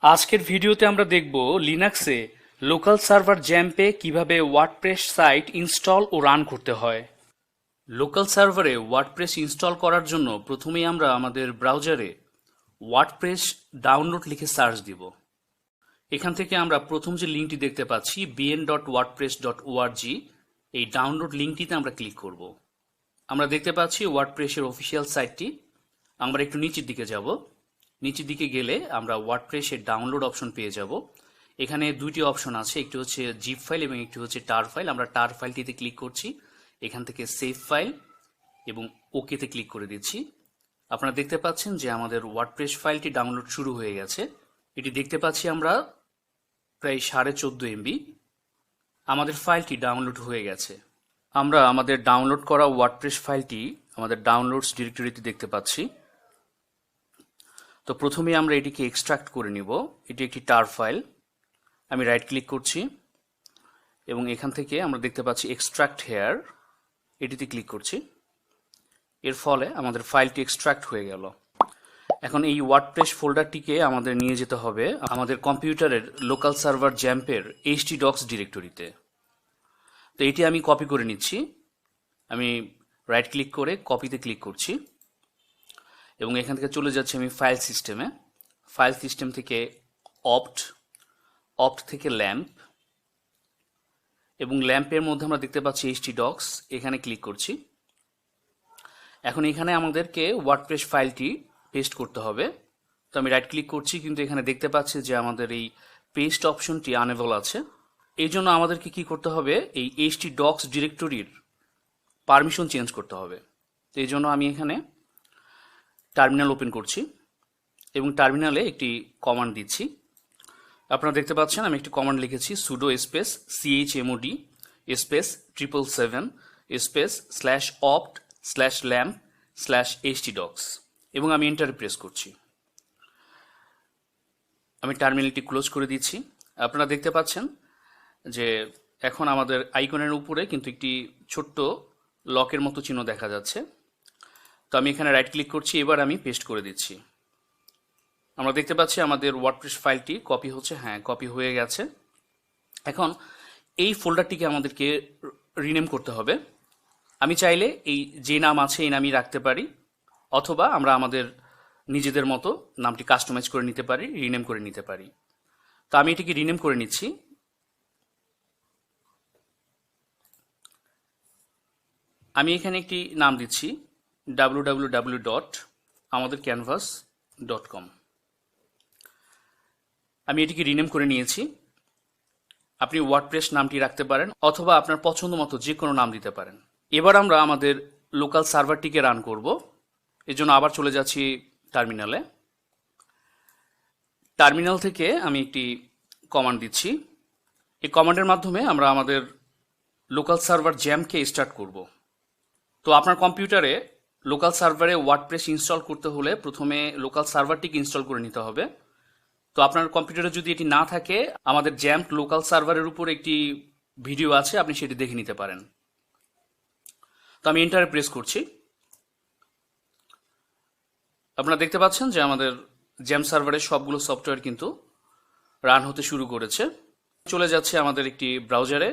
আজকের ভিডিওতে আমরা দেখব লিনাক্সে লোকাল সার্ভার জ্যাম্পে কিভাবে ওয়ার্ডপ্রেস সাইট ইনস্টল ও রান করতে হয়। লোকাল সার্ভারে ওয়ার্ডপ্রেস ইনস্টল করার জন্য প্রথমেই আমরা আমাদের ব্রাউজারে ওয়ার্ডপ্রেস ডাউনলোড লিখে সার্চ দিব। এখান থেকে আমরা প্রথম যে লিঙ্কটি দেখতে পাচ্ছি bn.wordpress.org, এই ডাউনলোড লিঙ্কটিতে আমরা ক্লিক করব। আমরা দেখতে পাচ্ছি ওয়ার্ডপ্রেসের অফিসিয়াল সাইটটি। আমরা একটু নিচের দিকে যাব। নিচের দিকে গেলে আমরা ওয়ার্ডপ্রেসের ডাউনলোড অপশন পেয়ে যাব। এখানে দুইটি অপশন আছে, একটি হচ্ছে জিপ ফাইল এবং একটি হচ্ছে টার ফাইল। আমরা টার ফাইলটিতে ক্লিক করছি, এখান থেকে সেভ ফাইল এবং ওকেতে ক্লিক করে দিচ্ছি। আপনারা দেখতে পাচ্ছেন যে আমাদের ওয়ার্ডপ্রেস ফাইলটি ডাউনলোড শুরু হয়ে গেছে। এটি দেখতে পাচ্ছি আমরা প্রায় 14.5 MB। আমাদের ফাইলটি ডাউনলোড হয়ে গেছে। আমরা আমাদের ডাউনলোড করা ওয়ার্ডপ্রেস ফাইলটি আমাদের ডাউনলোডস ডিরেক্টরিতে দেখতে পাচ্ছি। তো প্রথমে আমরা এটিকে এক্সট্রাক্ট করে নিব। এটি একটি টার ফাইল। আমি রাইট ক্লিক করছি এবং এখান থেকে আমরা দেখতে পাচ্ছি এক্সট্রাক্ট হেয়ার, এটিতে ক্লিক করছি। এর ফলে আমাদের ফাইলটি এক্সট্রাক্ট হয়ে গেল। এখন এই ওয়ার্ডপ্রেস ফোল্ডারটিকে আমাদের নিয়ে যেতে হবে আমাদের কম্পিউটারের লোকাল সার্ভার জ্যাম্পের htdocs ডিরেক্টরিতে। তো এটি আমি কপি করে নিচ্ছি। আমি রাইট ক্লিক করে কপিতে ক্লিক করছি এবং এখান থেকে চলে যাচ্ছি আমি ফাইল সিস্টেমে। ফাইল সিস্টেম থেকে অপ্ট থেকে ল্যাম্প, এবং ল্যাম্পের মধ্যে আমরা দেখতে পাচ্ছি htdocs, এখানে ক্লিক করছি। এখন এখানে আমাদেরকে ওয়ার্ডপ্রেস ফাইলটি পেস্ট করতে হবে। তো আমি রাইট ক্লিক করছি, কিন্তু এখানে দেখতে পাচ্ছি যে আমাদের এই পেস্ট অপশনটি আনএবল আছে। এই জন্য আমাদেরকে কি করতে হবে, এই htdocs ডিরেক্টরির পারমিশন চেঞ্জ করতে হবে। তো এই জন্য আমি এখানে টার্মিনাল ওপেন করছি এবং টার্মিনালে একটি কমান্ড দিচ্ছি। আপনারা দেখতে পাচ্ছেন আমি একটি কমান্ড লিখেছি, sudo space chmod space 777 space /opt/lamp/htdocs, এবং আমি এন্টার প্রেস করছি। আমি টার্মিনালটি ক্লোজ করে দিচ্ছি। আপনারা দেখতে পাচ্ছেন যে এখন আমাদের আইকনের উপরে কিন্তু একটি ছোট্ট লকের মতো চিহ্ন দেখা যাচ্ছে। তো আমি এখানে রাইট ক্লিক করছি, এবার আমি পেস্ট করে দিচ্ছি। আমরা দেখতে পাচ্ছি আমাদের ওয়ার্ডপ্রেস ফাইলটি কপি হচ্ছে। হ্যাঁ, কপি হয়ে গেছে। এখন এই ফোল্ডারটিকে আমাদেরকে রিনেম করতে হবে। আমি চাইলে এই যে নাম আছে এই নামই রাখতে পারি, অথবা আমরা আমাদের নিজেদের মতো নামটি কাস্টমাইজ করে নিতে পারি, রিনেম করে নিতে পারি। তো আমি এটিকে রিনেম করে নিচ্ছি। আমি এখানে একটি নাম দিচ্ছি www.amadercanvas.com। আমি এটিকে রিনেম করে নিয়েছি। আপনি ওয়ার্ডপ্রেস নামটি রাখতে পারেন অথবা আপনার পছন্দ মতো যে কোনো নাম দিতে পারেন। এবার আমরা আমাদের লোকাল সার্ভারটিকে রান করব। এজন্য আবার চলে যাচ্ছি টার্মিনালে। টার্মিনাল থেকে আমি একটি কমান্ড দিচ্ছি। এই কমান্ডের মাধ্যমে আমরা আমাদের লোকাল সার্ভার জ্যাম্পকে স্টার্ট করব। তো আপনার কম্পিউটারে লোকাল সার্ভারে ওয়ার্ডপ্রেস ইনস্টল করতে হলে প্রথমে লোকাল সার্ভারটিকে ইনস্টল করে নিতে হবে। তো আপনার কম্পিউটারে যদি এটি না থাকে, আমাদের জ্যাম্প লোকাল সার্ভারের উপর একটি ভিডিও আছে, আপনি সেটি দেখে নিতে পারেন। তো আমি এন্টারে প্রেস করছি। আপনারা দেখতে পাচ্ছেন যে আমাদের জ্যাম্প সার্ভারের সবগুলো সফটওয়্যার কিন্তু রান হতে শুরু করেছে। চলে যাচ্ছে আমাদের একটি ব্রাউজারে।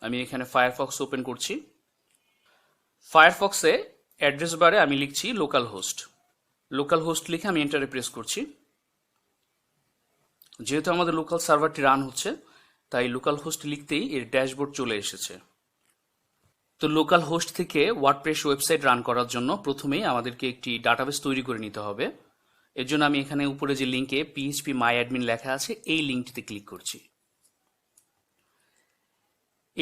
আমি এখানে ফায়ারফক্স ওপেন করছি। ফায়ারফক্সে অ্যাড্রেস বারে আমি লিখছি লোকাল হোস্ট লিখে আমি এন্টারে প্রেস করছি। যেহেতু আমাদের লোকাল সার্ভারটি রান হচ্ছে, তাই লোকাল হোস্ট লিখতেই এর ড্যাশবোর্ড চলে এসেছে। তো লোকাল হোস্ট থেকে ওয়ার্ডপ্রেস ওয়েবসাইট রান করার জন্য প্রথমেই আমাদেরকে একটি ডাটাবেস তৈরি করে নিতে হবে। এর জন্য আমি এখানে উপরে যে লিঙ্কে phpMyAdmin লেখা আছে, এই লিঙ্কটিতে ক্লিক করছি।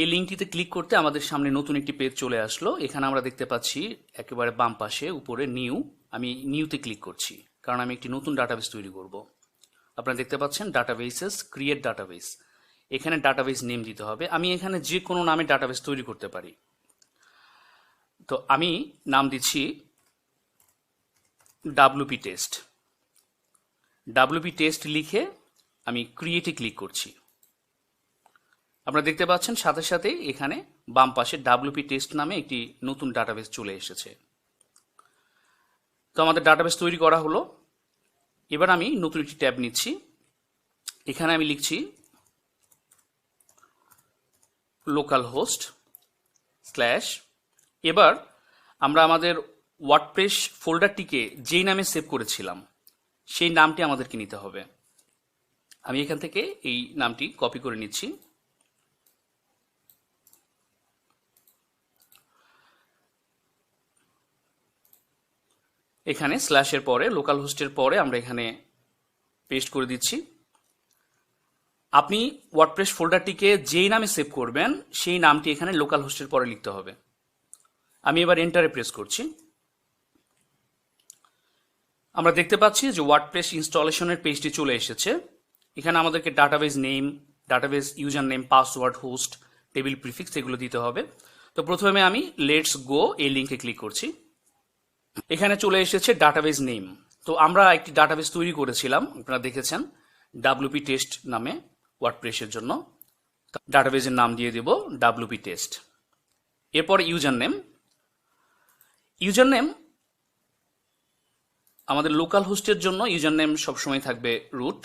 এই লিঙ্কটিতে ক্লিক করতে আমাদের সামনে নতুন একটি পেজ চলে আসলো। এখানে আমরা দেখতে পাচ্ছি একেবারে বাম পাশে উপরে নিউ। আমি নিউতে ক্লিক করছি, কারণ আমি একটি নতুন ডাটাবেস তৈরি করব। আপনারা দেখতে পাচ্ছেন ডাটাবেসেস, ক্রিয়েট ডাটাবেস। এখানে ডাটাবেস নেম দিতে হবে। আমি এখানে যে কোনো নামে ডাটাবেস তৈরি করতে পারি। তো আমি নাম দিচ্ছি wp টেস্ট লিখে আমি ক্রিয়েটে ক্লিক করছি। আপনারা দেখতে পাচ্ছেন সাথে সাথে এখানে বাম পাশে wp টেস্ট নামে একটি নতুন ডাটাবেস চলে এসেছে। তো আমাদের ডাটাবেস তৈরি করা হলো। এবার আমি নতুন একটি ট্যাব নিচ্ছি। এখানে আমি লিখছি লোকালহোস্ট স্ল্যাশ, এবার আমরা আমাদের ওয়ার্ডপ্রেস ফোল্ডারটিকে যেই নামে সেভ করেছিলাম সেই নামটি আমাদেরকে নিতে হবে। আমি এখান থেকে এই নামটি কপি করে নিচ্ছি। এখানে স্ল্যাশের পরে লোকালহোস্টের পরে আমরা এখানে পেস্ট করে দিচ্ছি। আপনি ওয়ার্ডপ্রেস ফোল্ডারটিকে যেই নামে সেভ করবেন সেই নামটি এখানে লোকালহোস্টের পরে লিখতে হবে। আমি এবার এন্টারে প্রেস করছি। আমরা দেখতে পাচ্ছি যে ওয়ার্ডপ্রেস ইনস্টলেশনের পেজটি চলে এসেছে। এখানে আমাদেরকে database name, database user name, password, host, table prefix এগুলো দিতে হবে। তো প্রথমে আমি লেটস গো এই লিঙ্কে ক্লিক করছি। এখানে চলে এসেছে ডাটাবেস নেম। তো আমরা একটি ডাটাবেস তৈরি করেছিলাম, আপনারা দেখেছেন, ডাব্লিউপি টেস্ট নামে ওয়ার্ডপ্রেসের জন্য। ডাটাবেসের নাম দিয়ে দেব ডাব্লিউপি টেস্ট। এরপর ইউজার নেম। ইউজার নেম আমাদের লোকাল হোস্টের জন্য ইউজার নেম সবসময় থাকবে রুট।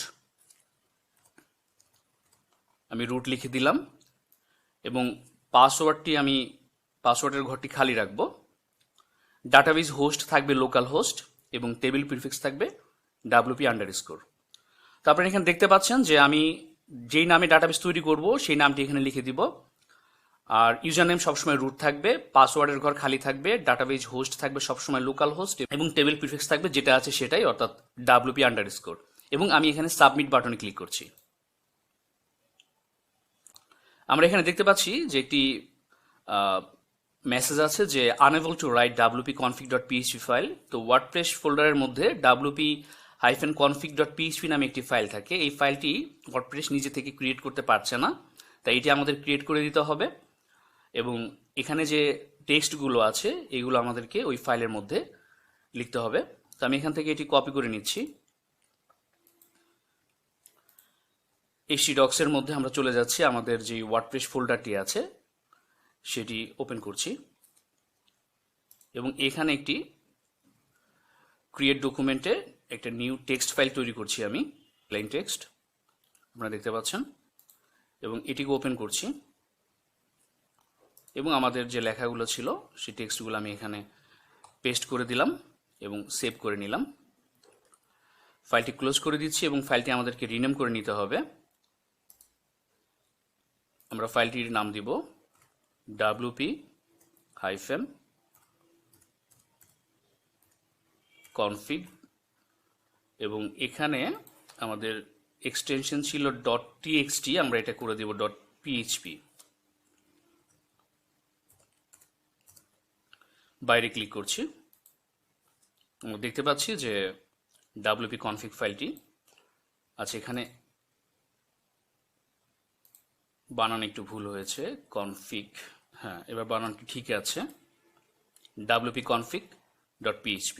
আমি রুট লিখে দিলাম এবং পাসওয়ার্ডটি আমি পাসওয়ার্ডের ঘরটি খালি রাখবো। ডাটাবেস হোস্ট থাকবে লোকাল হোস্ট এবং টেবিল প্রিফিক্স থাকবে ডাব্লিউপি আন্ডারস্কোর। তো আপনারা এখানে দেখতে পাচ্ছেন যে আমি যেই নামে ডাটাবেস তৈরি করব সেই নামটি এখানে লিখে দিব। আর ইউজার নেম সবসময় রুট থাকবে, পাসওয়ার্ডের ঘর খালি থাকবে, ডাটাবেস হোস্ট থাকবে সবসময় লোকাল হোস্ট এবং টেবিল প্রিফিক্স থাকবে যেটা আছে সেটাই, অর্থাৎ ডাব্লিউপি আন্ডারস্কোর। এবং আমি এখানে সাবমিট বাটনে ক্লিক করছি। আমরা এখানে দেখতে পাচ্ছি যে একটি মেসেজ আছে যে unable to right wp-config.php file. তো ওয়ার্ডপ্রেস ফোল্ডারের মধ্যে wp-config.php নামে একটি ফাইল থাকে। এই ফাইলটি ওয়ার্ডপ্রেস নিজে থেকে ক্রিয়েট করতে পারছে না, তাই এটি আমাদের ক্রিয়েট করে দিতে হবে। এবং এখানে যে টেক্সটগুলো আছে এগুলো আমাদেরকে ওই ফাইলের মধ্যে লিখতে হবে। তো আমি এখান থেকে এটি কপি করে নিচ্ছি। htdocs এর মধ্যে আমরা চলে যাচ্ছি, আমাদের যে ওয়ার্ডপ্রেস ফোল্ডারটি আছে সেটি ওপেন করছি এবং এখানে একটি ক্রিয়েট ডকুমেন্টে একটা নিউ টেক্সট ফাইল তৈরি করছি আমি, প্লেন টেক্সট, আপনারা দেখতে পাচ্ছেন। এবং এটিকে ওপেন করছি এবং আমাদের যে লেখাগুলো ছিল সেই টেক্সটগুলো আমি এখানে পেস্ট করে দিলাম এবং সেভ করে নিলাম। ফাইলটি ক্লোজ করে দিচ্ছি এবং ফাইলটি আমাদেরকে রিনেম করে নিতে হবে। আমরা ফাইলটির নাম দিব wp-config এবং এখানে আমাদের এক্সটেনশন ছিল .txt, আমরা এটা করে দেব .php। বাইরে ক্লিক করছি, আমরা দেখতে পাচ্ছি যে wp-config ফাইলটি আছে। এখানে বানান একটু ভুল হয়েছে, কনফিগ, হ্যাঁ এবার বানানটি ঠিক আছে, wp-config.php।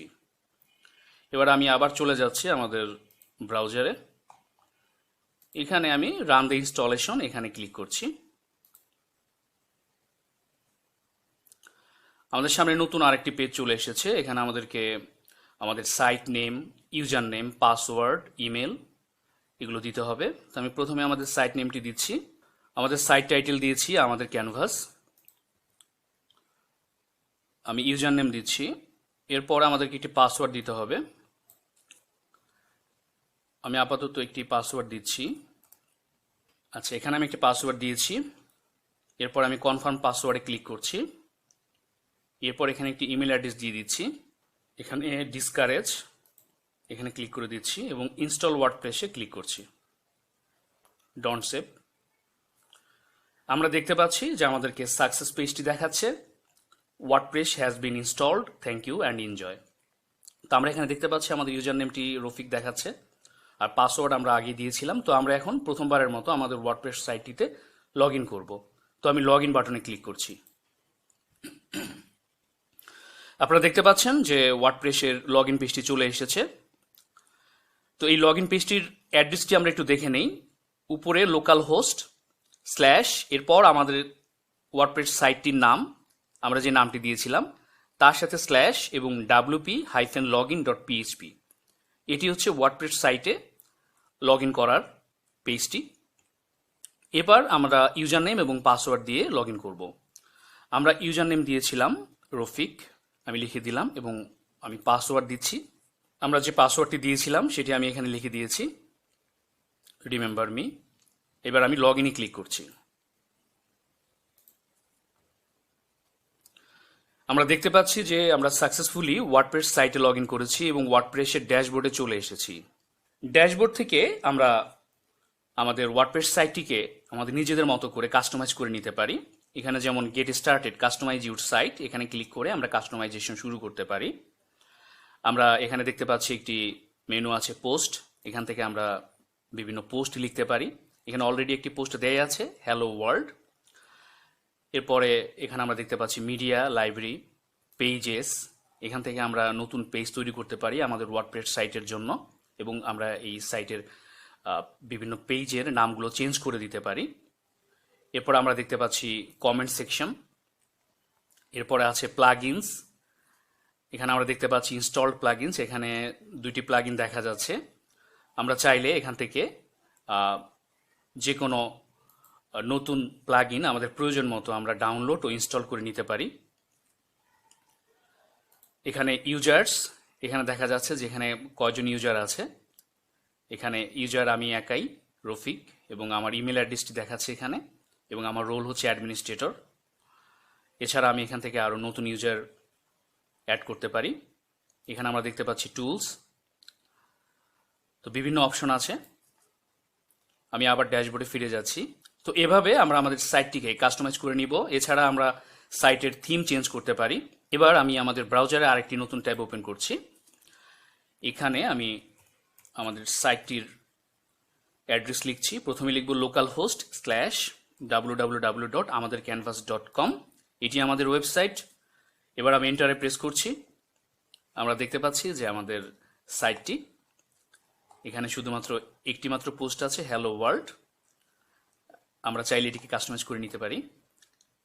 এবার আমি আবার চলে যাচ্ছি আমাদের ব্রাউজারে। এখানে আমি রান দ্য ইনস্টলেশন এখানে ক্লিক করছি। আমাদের সামনে নতুন আরেকটি পেজ চলে এসেছে। এখানে আমাদেরকে আমাদের site name, user name, password, email এগুলো দিতে হবে। তো আমি প্রথমে আমাদের সাইট নেমটি দিচ্ছি, আমাদের সাইট টাইটেল দিয়েছি আমাদের ক্যানভাস, আমি ইউজার নেম দিচ্ছি। এরপর আমাদেরকে একটি পাসওয়ার্ড দিতে হবে, আমি আপাতত একটি পাসওয়ার্ড দিচ্ছি। আচ্ছা, এখানে আমি একটি পাসওয়ার্ড দিয়েছি। এরপর আমি কনফার্ম পাসওয়ার্ডে ক্লিক করছি। এরপর এখানে একটি ইমেল অ্যাড্রেস দিয়ে দিচ্ছি, এখানে ডিসকারেজ এখানে ক্লিক করে দিচ্ছি এবং ইনস্টল ওয়ার্ডপ্রেসে ক্লিক করছি, ডন্ট সেভ। আমরা দেখতে পাচ্ছি যে আমাদেরকে সাকসেস পেজটি দেখাচ্ছে, WordPress has been installed, thank you and enjoy. তো আমরা এখানে দেখতে পাচ্ছি আমাদের ইউজার নেমটি রফিক দেখাচ্ছে আর পাসওয়ার্ড আমরা আগে দিয়েছিলাম। তো আমরা এখন প্রথমবারের মতো আমাদের ওয়ার্ডপ্রেস সাইটটিতে লগ ইন করবো। তো আমি লগ ইন বাটনে ক্লিক করছি। আপনারা দেখতে পাচ্ছেন যে ওয়ার্ডপ্রেসের লগ ইন পেজটি চলে এসেছে। তো এই লগ ইন পেজটির অ্যাড্রেসটি আমরা একটু দেখে নেই। উপরে লোকাল হোস্ট স্ল্যাশ, এরপর আমাদের ওয়ার্ডপ্রেস সাইটটির নাম আমরা যে নামটি দিয়েছিলাম তার সাথে স্ল্যাশ এবং wp-login.php। এটি হচ্ছে ওয়ার্ডপ্রেস সাইটে লগ ইন করার পেজটি। এবার আমরা ইউজার নেম এবং পাসওয়ার্ড দিয়ে লগ ইন করবো। আমরা ইউজার নেম দিয়েছিলাম রফিক, আমি লিখে দিলাম এবং আমি পাসওয়ার্ড দিচ্ছি। আমরা যে পাসওয়ার্ডটি দিয়েছিলাম সেটি আমি এখানে লিখে দিয়েছি, রিমেম্বার মি। এবার আমি লগ ইনে ক্লিক করছি। আমরা দেখতে পাচ্ছি যে আমরা সাকসেসফুলি ওয়ার্ডপ্রেস সাইটে লগ ইন করেছি এবং ওয়ার্ডপ্রেসের ড্যাশবোর্ডে চলে এসেছি। ড্যাশবোর্ড থেকে আমরা আমাদের ওয়ার্ডপ্রেস সাইটটিকে আমাদের নিজেদের মতো করে কাস্টমাইজ করে নিতে পারি। এখানে যেমন get started customize your site, এখানে ক্লিক করে আমরা কাস্টমাইজেশন শুরু করতে পারি। আমরা এখানে দেখতে পাচ্ছি একটি মেনু আছে পোস্ট, এখান থেকে আমরা বিভিন্ন পোস্ট লিখতে পারি। এখানে অলরেডি একটি পোস্ট দেয়া আছে, হ্যালো ওয়ার্ল্ড। এরপরে এখানে আমরা দেখতে পাচ্ছি মিডিয়া, লাইব্রেরি, পেজেস। এখান থেকে আমরা নতুন পেজ তৈরি করতে পারি আমাদের ওয়ার্ডপ্রেস সাইটের জন্য এবং আমরা এই সাইটের বিভিন্ন পেজের নামগুলো চেঞ্জ করে দিতে পারি। এরপর আমরা দেখতে পাচ্ছি কমেন্ট সেকশন। এরপরে আছে প্লাগইনস, এখানে আমরা দেখতে পাচ্ছি ইনস্টলড প্লাগইনস, এখানে দুইটি প্লাগইন দেখা যাচ্ছে। আমরা চাইলে এখান থেকে যে কোনো নতুন প্লাগইন আমাদের প্রয়োজন মতো আমরা ডাউনলোড ও ইনস্টল করে নিতে পারি। এখানে ইউজার্স, এখানে দেখা যাচ্ছে যে এখানে কয়জন ইউজার আছে। এখানে ইউজার আমি একাই, রফিক, এবং আমার ইমেল অ্যাড্রেসটি দেখাচ্ছে এখানে, এবং আমার রোল হচ্ছে অ্যাডমিনিস্ট্রেটর। এছাড়া আমি এখান থেকে আরও নতুন ইউজার অ্যাড করতে পারি। এখানে আমরা দেখতে পাচ্ছি টুলস, তো বিভিন্ন অপশন আছে। আমি আবার ড্যাশবোর্ডে ফিরে যাচ্ছি। তো এভাবে আমরা আমাদের সাইটটিকে কাস্টমাইজ করে নিব। এছাড়া আমরা সাইটের থিম চেঞ্জ করতে পারি। এবার আমি আমাদের ব্রাউজারে আরেকটি নতুন ট্যাব ওপেন করছি। এখানে আমি আমাদের সাইটটির অ্যাড্রেস লিখছি। প্রথমে লিখব localhost/www.amadercanvas.com, এটি আমাদের ওয়েবসাইট। এবার আমি এন্টারে প্রেস করছি। আমরা দেখতে পাচ্ছি যে আমাদের সাইটটি, এখানে শুধুমাত্র একটি মাত্র পোস্ট আছে, হ্যালো ওয়ার্ল্ড। আমরা চাইলে এটিকে কাস্টমাইজ করে নিতে পারি।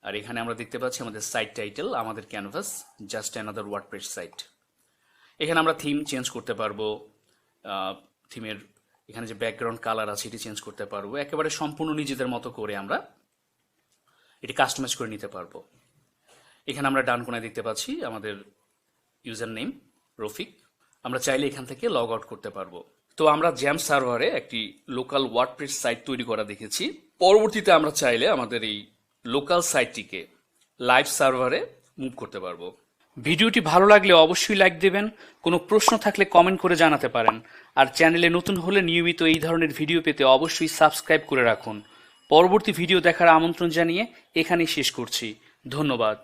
আর এখানে আমরা দেখতে পাচ্ছি আমাদের সাইট টাইটেল, আমাদের canvas, just another WordPress site. এখানে আমরা থিম চেঞ্জ করতে পারবো, থিমের এখানে যে ব্যাকগ্রাউন্ড কালার আছে এটি চেঞ্জ করতে পারবো। একেবারে সম্পূর্ণ নিজেদের মতো করে আমরা এটি কাস্টমাইজ করে নিতে পারবো। এখানে আমরা ডান কোণায় দেখতে পাচ্ছি আমাদের ইউজার নেম রফিক। আমরা চাইলে এখান থেকে লগ আউট করতে পারবো। তো আমরা জ্যাম্প সার্ভারে একটি লোকাল ওয়ার্ডপ্রেস সাইট তৈরি করা দেখেছি। পরবর্তীতে আমরা চাইলে আমাদের এই লোকাল সাইটটিকে লাইভ সার্ভারে মুভ করতে পারবো। ভিডিওটি ভালো লাগলে অবশ্যই লাইক দেবেন। কোনো প্রশ্ন থাকলে কমেন্ট করে জানাতে পারেন। আর চ্যানেলে নতুন হলে নিয়মিত এই ধরনের ভিডিও পেতে অবশ্যই সাবস্ক্রাইব করে রাখুন। পরবর্তী ভিডিও দেখার আমন্ত্রণ জানিয়ে এখানেই শেষ করছি। ধন্যবাদ।